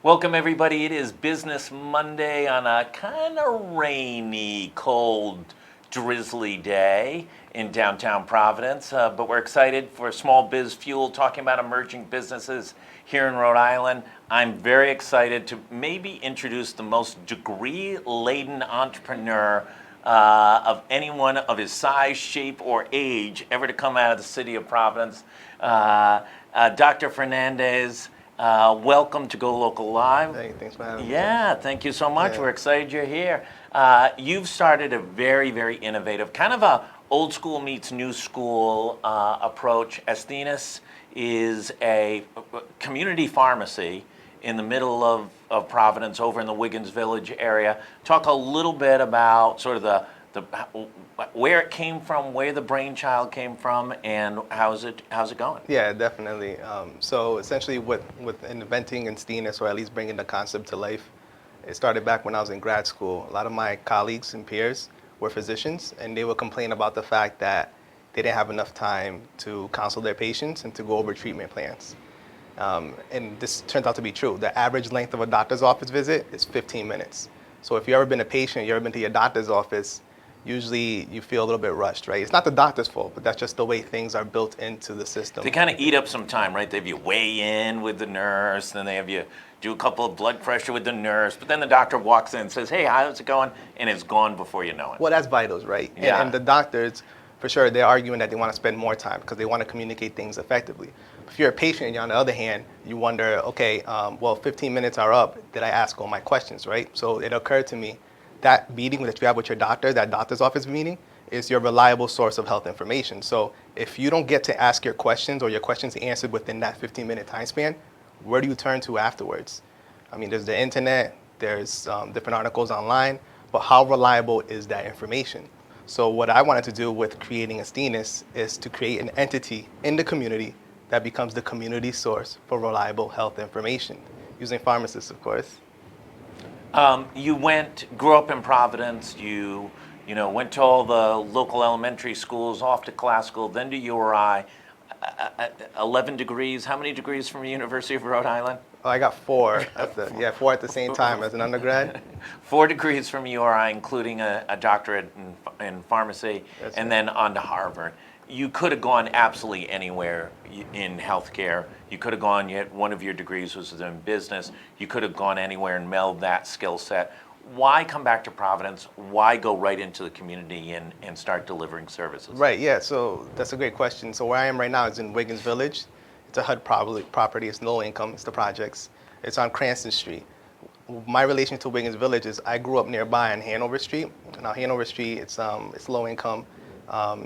Welcome, everybody. It is Business Monday on a kind of rainy, cold, drizzly day in downtown Providence. But we're excited for Small Biz Fuel, talking about emerging businesses here in Rhode Island. I'm very excited to maybe introduce the most degree-laden entrepreneur of anyone of his size, shape, or age ever to come out of the city of Providence. Dr. Fernandez. Welcome to GoLocal Live. Hey, thanks for having me. Yeah, thank you so much. Yeah. We're excited you're here. You've started a very, very innovative, kind of a old school meets new school approach. Asthenis is a community pharmacy in the middle of Providence, over in the Wiggins Village area. Talk a little bit about sort of the where it came from, where the brainchild came from, and how's it going? Yeah, definitely. So essentially with inventing Asthenis, or at least bringing the concept to life, it started back when I was in grad school. A lot of my colleagues and peers were physicians, and they would complain about the fact that they didn't have enough time to counsel their patients and to go over treatment plans. And this turns out to be true. The average length of a doctor's office visit is 15 minutes. So if you've ever been a patient, you've ever been to your doctor's office, usually you feel a little bit rushed, right? It's not the doctor's fault, but that's just the way things are built into the system. They kind of eat up some time, right? They have you weigh in with the nurse, then they have you do a couple of blood pressure with the nurse, but then the doctor walks in and says, hey, how's it going? And it's gone before you know it. Well, that's vitals, right? Yeah. And the doctors, for sure, they're arguing that they want to spend more time because they want to communicate things effectively. If you're a patient, on the other hand, you wonder, okay, well, 15 minutes are up. Did I ask all my questions, right? So it occurred to me that meeting that you have with your doctor, that doctor's office meeting, is your reliable source of health information. So if you don't get to ask your questions or your questions answered within that 15-minute time span, where do you turn to afterwards? I mean, there's the internet, there's different articles online, but how reliable is that information? So what I wanted to do with creating Asthenis is to create an entity in the community that becomes the community source for reliable health information, using pharmacists, of course. You grew up in Providence, you went to all the local elementary schools, off to classical, then to URI, 11 degrees. How many degrees from the University of Rhode Island? Oh, I got four at the same time as an undergrad. 4 degrees from URI, including a doctorate in pharmacy, and then on to Harvard. You could have gone absolutely anywhere in healthcare. You could have gone, one of your degrees was in business. You could have gone anywhere and melded that skill set. Why come back to Providence? Why go right into the community and start delivering services? Right, yeah, so that's a great question. So where I am right now is in Wiggins Village. It's a HUD property, it's low income, it's the projects. It's on Cranston Street. My relation to Wiggins Village is I grew up nearby on Hanover Street. Now Hanover Street, it's low income.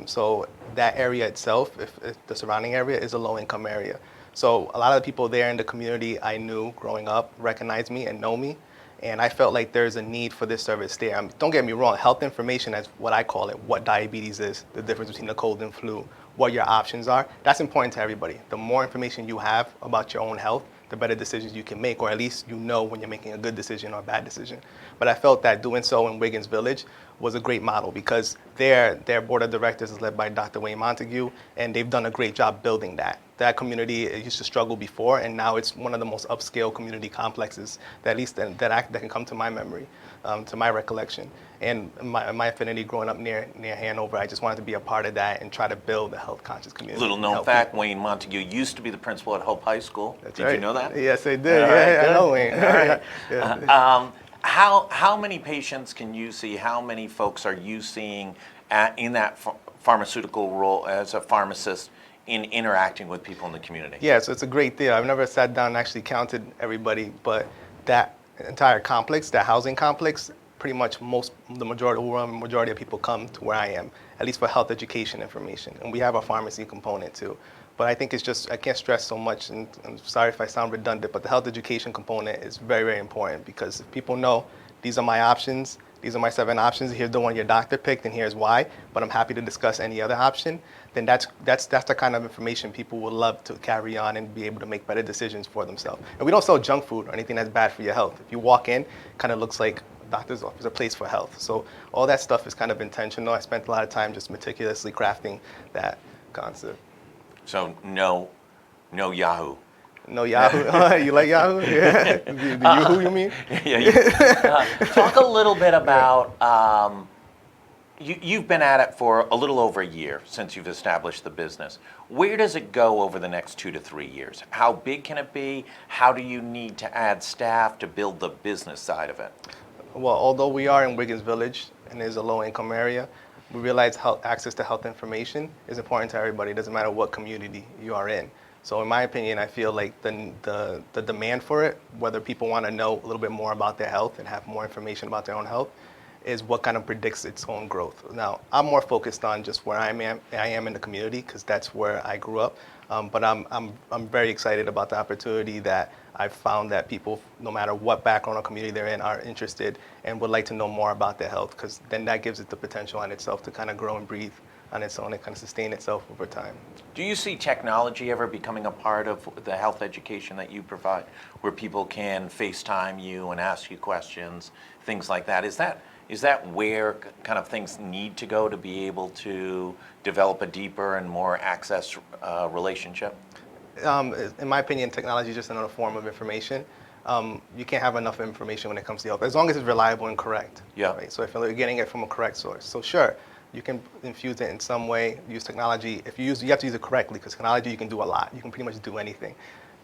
So that area itself, if the surrounding area, is a low-income area. So a lot of the people there in the community I knew growing up recognize me and know me, and I felt like there's a need for this service there. Don't get me wrong, health information is what I call it, what diabetes is, the difference between the cold and flu, what your options are. That's important to everybody. The more information you have about your own health, the better decisions you can make, or at least you know when you're making a good decision or a bad decision. But I felt that doing so in Wiggins Village was a great model because their board of directors is led by Dr. Wayne Montague, and they've done a great job building that. That community used to struggle before, and now it's one of the most upscale community complexes that at least that can come to my memory, to my recollection. And my affinity growing up near Hanover, I just wanted to be a part of that and try to build a health conscious community. Little known fact, Wayne Montague used to be the principal at Hope High School. That's Did right. you know that? Yes, I did. I know Wayne. All right. How many patients can you see? How many folks are you seeing in that pharmaceutical role as a pharmacist in interacting with people in the community? Yeah, so it's a great deal. I've never sat down and actually counted everybody, but that entire complex, that housing complex, pretty much the majority of people come to where I am, at least for health education information. And we have a pharmacy component too. But I think it's just, I can't stress so much, and I'm sorry if I sound redundant, but the health education component is very, very important because if people know these are my options, these are my 7 options, here's the one your doctor picked and here's why, but I'm happy to discuss any other option, then that's the kind of information people will love to carry on and be able to make better decisions for themselves. And we don't sell junk food or anything that's bad for your health. If you walk in, it kind of looks like doctor's office, a place for health. So all that stuff is kind of intentional. I spent a lot of time just meticulously crafting that concept. So no Yahoo. No Yahoo. You like Yahoo? Yeah. The Yahoo, you mean? Yeah. Talk a little bit about. You've been at it for a little over a year since you've established the business. Where does it go over the next 2 to 3 years? How big can it be? How do you need to add staff to build the business side of it? Well, although we are in Wiggins Village and is a low-income area, we realize access to health information is important to everybody. It doesn't matter what community you are in. So in my opinion, I feel like the demand for it, whether people want to know a little bit more about their health and have more information about their own health, is what kind of predicts its own growth. Now, I'm more focused on just where I am in the community because that's where I grew up. But I'm very excited about the opportunity that I've found that people, no matter what background or community they're in, are interested and would like to know more about their health because then that gives it the potential on itself to kind of grow and breathe on its own and kind of sustain itself over time. Do you see technology ever becoming a part of the health education that you provide, where people can FaceTime you and ask you questions, things like that? Is that where kind of things need to go to be able to develop a deeper and more access relationship? In my opinion, technology is just another form of information. You can't have enough information when it comes to health, as long as it's reliable and correct. Yeah. Right? So if you're getting it from a correct source. So sure, you can infuse it in some way, use technology. You have to use it correctly because technology, you can do a lot. You can pretty much do anything,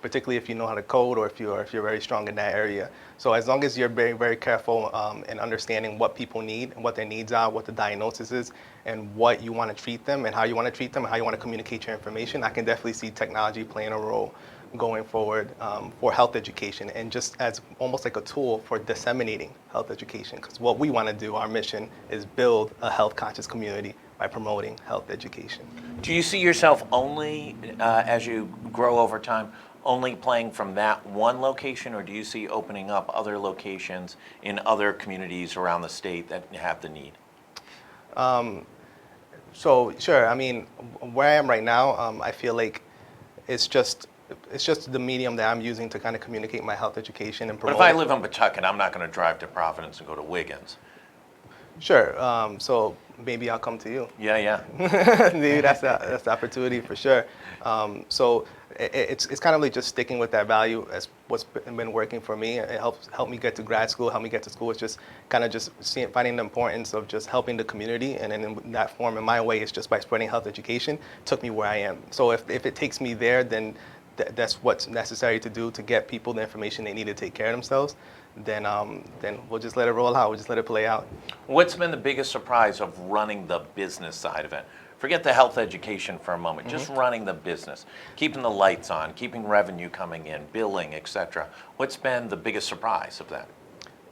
particularly if you know how to code or if you're very strong in that area. So as long as you're very, very careful in understanding what people need and what their needs are, what the diagnosis is, and what you want to treat them and how you want to treat them and how you want to communicate your information, I can definitely see technology playing a role going forward for health education and just as almost like a tool for disseminating health education. Because what we want to do, our mission, is build a health conscious community by promoting health education. Do you see yourself only, as you grow over time, only playing from that one location, or do you see opening up other locations in other communities around the state that have the need? So sure, I mean, where I am right now, I feel like it's just the medium that I'm using to kind of communicate my health education and But promote if I it. live in Pawtucket, I'm not going to drive to Providence and go to Wiggins. Sure. So maybe I'll come to you. Yeah. Maybe that's the opportunity for sure. So it's kind of like just sticking with that value as what's been working for me. It helped me get to grad school, help me get to school. It's just kind of just finding the importance of just helping the community, and then in that form, in my way, it's just by spreading health education took me where I am. So if it takes me there, then that's what's necessary to do to get people the information they need to take care of themselves. Then we'll just let it roll out. We'll just let it play out. What's been the biggest surprise of running the business side of it? Forget the health education for a moment, just running the business, keeping the lights on, keeping revenue coming in, billing, etc. What's been the biggest surprise of that?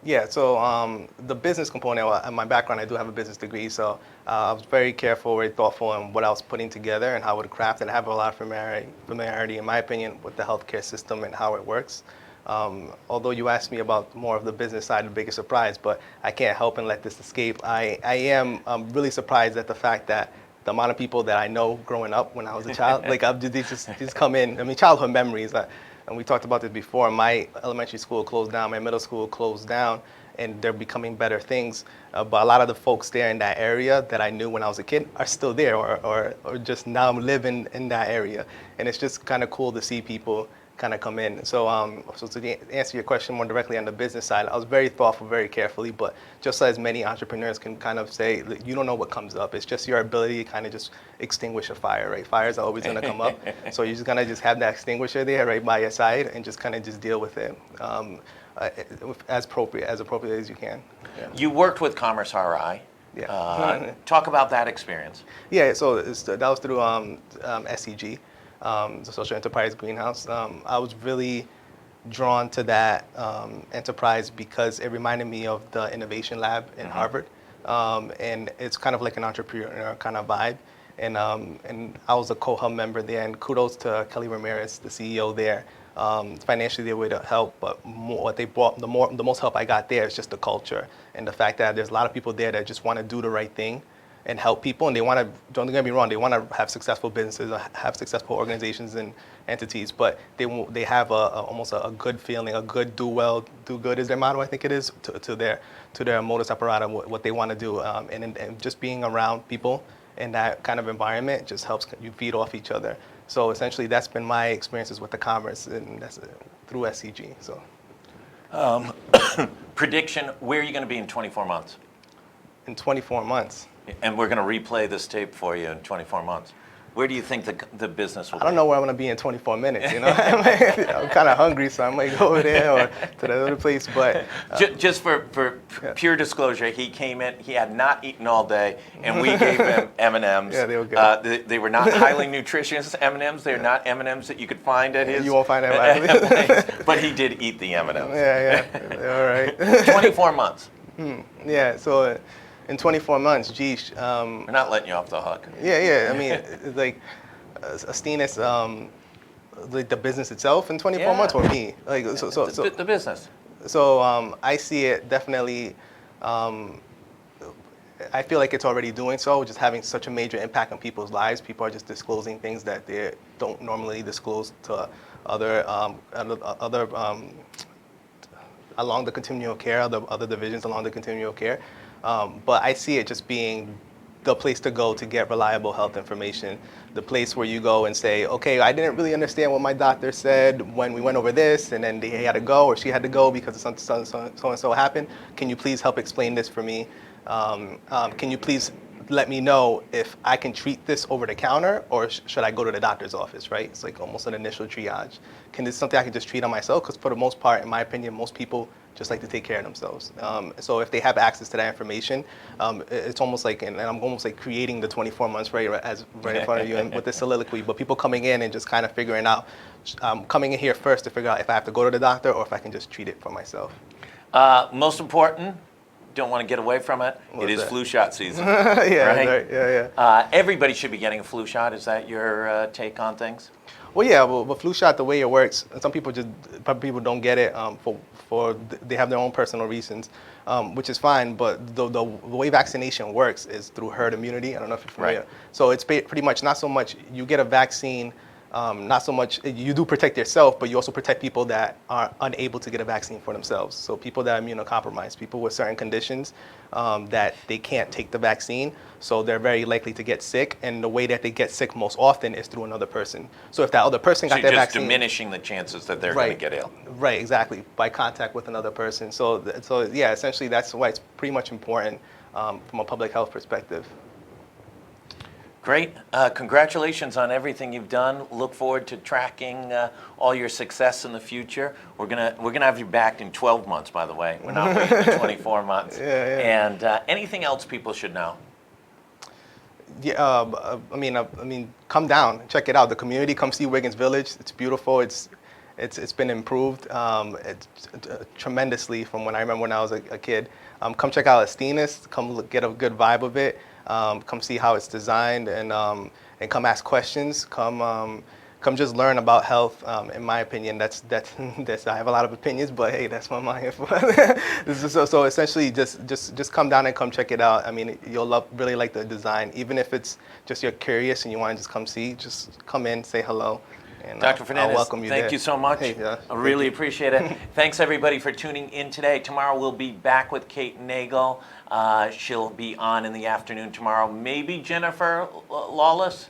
Yeah, so the business component, in my background, I do have a business degree, so I was very careful, very thoughtful in what I was putting together and how I would craft, and I have a lot of familiarity, in my opinion, with the healthcare system and how it works. Although you asked me about more of the business side, the biggest surprise, but I can't help and let this escape. I am really surprised at the fact that the amount of people that I know growing up when I was a child, like they just come in. I mean, childhood memories. And we talked about this before. My elementary school closed down. My middle school closed down, and they're becoming better things. But a lot of the folks there in that area that I knew when I was a kid are still there, or just now living in that area. And it's just kind of cool to see people kind of come in. So to answer your question more directly on the business side, I was very thoughtful, very carefully, but just as many entrepreneurs can kind of say, you don't know what comes up. It's just your ability to kind of just extinguish a fire, right? Fires are always going to come up. So you're just going to just have that extinguisher there right by your side and just kind of just deal with it as appropriate as you can. Yeah. You worked with Commerce RI. Yeah. Talk about that experience. Yeah, so that was through SEG. The Social Enterprise Greenhouse. I was really drawn to that enterprise because it reminded me of the Innovation Lab in Harvard. And it's kind of like an entrepreneur kind of vibe. And I was a co-hub member there, and kudos to Kelly Ramirez, the CEO there. Financially, they were to help, but the most help I got there is just the culture and the fact that there's a lot of people there that just want to do the right thing and help people, and they want to, don't get me wrong, they want to have successful businesses, have successful organizations and entities, but they have almost a good feeling, a good do good is their motto, I think it is, to their modus operandi, what they want to do, and just being around people in that kind of environment just helps you feed off each other. So essentially, that's been my experiences with the commerce, and that's through SCG. So Prediction, where are you going to be in 24 months? in 24 months. And we're going to replay this tape for you in 24 months. Where do you think the business will be? I don't know where I'm gonna be in 24 minutes. You know, I'm kind of hungry, so I might go over there or to the other place. But Just for pure disclosure, he came in, he had not eaten all day, and we gave him M&Ms. Yeah, they were good. They were not highly nutritious M&Ms. They're not M&Ms that you could find at his. You won't find that place, but he did eat the M&Ms. Yeah, all right. 24 months. Yeah, so in 24 months, geez. We're not letting you off the hook. Yeah. I mean, it's like Asthenis, like the business itself in 24 months, or me, like so The business. So I see it definitely. I feel like it's already doing so, just having such a major impact on people's lives. People are just disclosing things that they don't normally disclose to other along the continuum of care, other divisions along the continuum of care. But I see it just being the place to go to get reliable health information, the place where you go and say, okay, I didn't really understand what my doctor said when we went over this, and then he had to go or she had to go because so and so happened. Can you please help explain this for me? Can you please let me know if I can treat this over the counter or should I go to the doctor's office, right? It's like almost an initial triage. Can this something I can just treat on myself? Because for the most part, in my opinion, most people just like to take care of themselves. So if they have access to that information, it's almost like, and I'm almost like creating the 24 months right in front of you and with this soliloquy, but people coming in and just kind of figuring out, coming in here first to figure out if I have to go to the doctor or if I can just treat it for myself. Most important, don't want to get away from it. What's it is that? flu shot season. Yeah, right? Yeah. Everybody should be getting a flu shot. Is that your take on things? Well, yeah, but flu shot, the way it works, some people don't get it they have their own personal reasons, which is fine. But the way vaccination works is through herd immunity. I don't know if you're familiar. Right. So it's pretty much not so much you get a vaccine. Not so much, you do protect yourself, but you also protect people that are unable to get a vaccine for themselves. So people that are immunocompromised, people with certain conditions that they can't take the vaccine, so they're very likely to get sick. And the way that they get sick most often is through another person. So if that other person got So that you're just vaccine, diminishing the chances that they're going to get ill. Right, exactly, by contact with another person. So yeah, essentially that's why it's pretty much important from a public health perspective. Great. Congratulations on everything you've done. Look forward to tracking all your success in the future. We're gonna have you back in 12 months, by the way. We're not waiting for 24 months. Yeah. And anything else people should know? Yeah, I mean, come down, check it out. The community, come see Wiggins Village. It's beautiful. It's been improved tremendously from when I remember when I was a kid. Come check out Asthenis. Come get a good vibe of it. Come see how it's designed and come ask questions. Come just learn about health. In my opinion, that's I have a lot of opinions, but hey, that's what I'm here for. So essentially, just come down and come check it out. I mean, you'll really like the design, even if it's just you're curious and you want to just come see. Just come in, say hello. And Dr. Fernandez, I'll welcome you thank there. you so much. Hey, I really appreciate it. Thanks, everybody, for tuning in today. Tomorrow we'll be back with Kate Nagel. She'll be on in the afternoon tomorrow. Maybe Jennifer Lawless?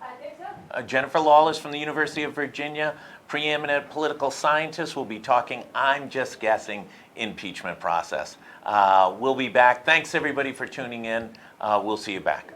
I think so. Jennifer Lawless from the University of Virginia, preeminent political scientist, will be talking, I'm just guessing, impeachment process. We'll be back. Thanks, everybody, for tuning in. We'll see you back.